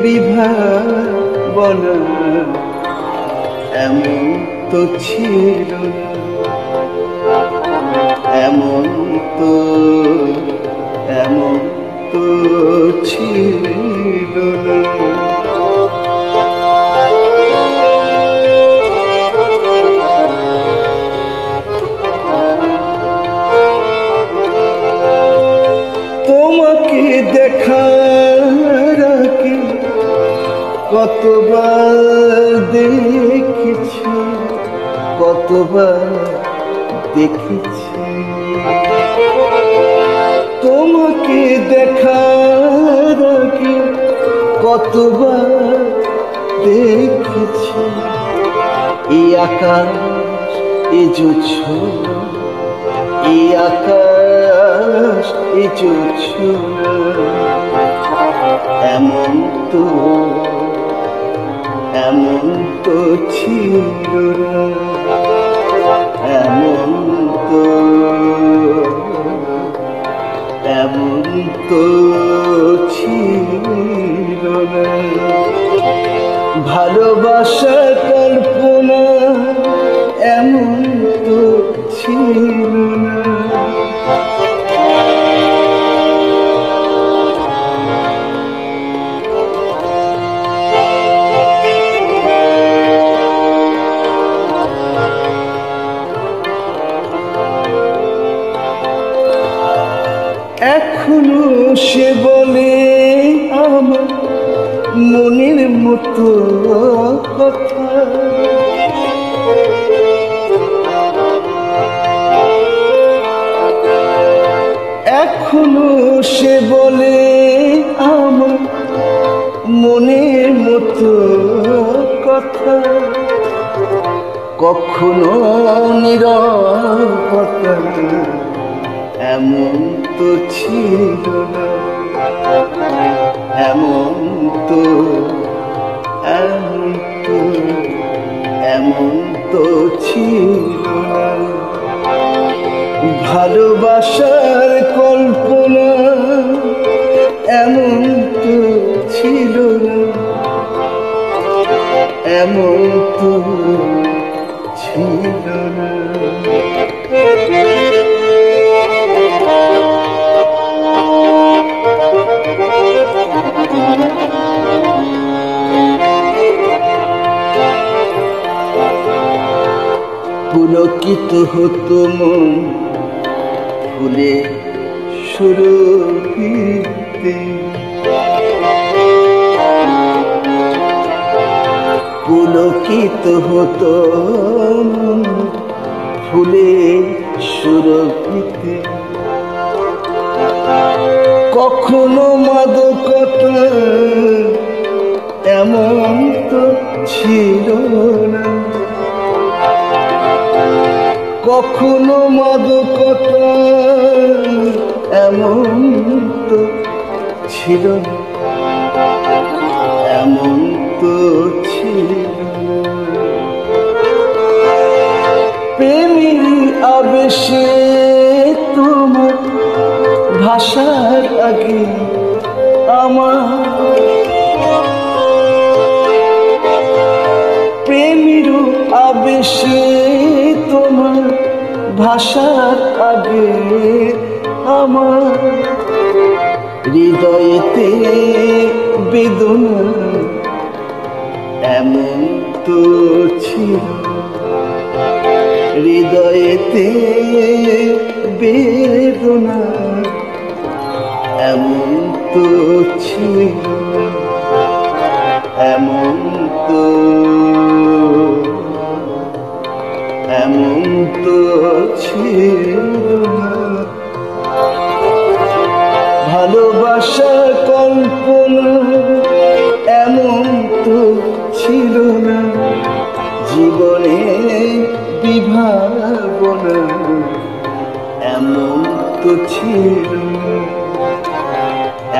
বিভাবনা এমন তো ছিল না, এমন তো ছিল না। তোমাকে দেখার আগে কতবার দেখেছি, কতবার দেখেছি। তোমাকে দেখার আগে কতবার দেখেছি। এই আকাশ এ জোছনা, এই আকাশ এ জোছনা এমন তো ছিল না, এমন তো ছিল না। ভালোবাসা কল্পনা এমন তো ছিল না। এখনো সে বলে আমার মনের মতো কথা, এখনো সে বলে আমার মনের মতো কথা। কখনো নীরবতা এমন তো ছিল না, এমন তো ছিল না। ভালোবাসার কল্পনা এমন তো ছিল না, এমন তো ছিল না। পুলকিত হতো মন ফুলে সুরভিতে, পুলকিত হতো মন ফুলে সুরভিতে। কখনো মাদকতা এমন তো ছিল না, কখনো মাদকতা এমন তো ছিল না, এমন তো ছিল না। প্রেমের আবেশে তোমার ভাষার আগে আমার, প্রেমের আবেশে তোমার ভাষার আগে আমার। হৃদয়েতে বেদনা এমন তো ছিল, হৃদয়েতে বেদনা এমন তো ছিল, এমন তো ছিল না। ভালোবাসা কল্পনা এমন তো ছিল না, জীবনে বিভাবনা এমন তো ছিল না,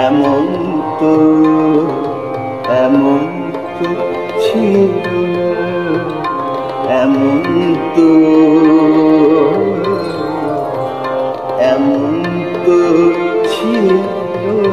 এমন তো ছিল না, এমন তো ছিল না।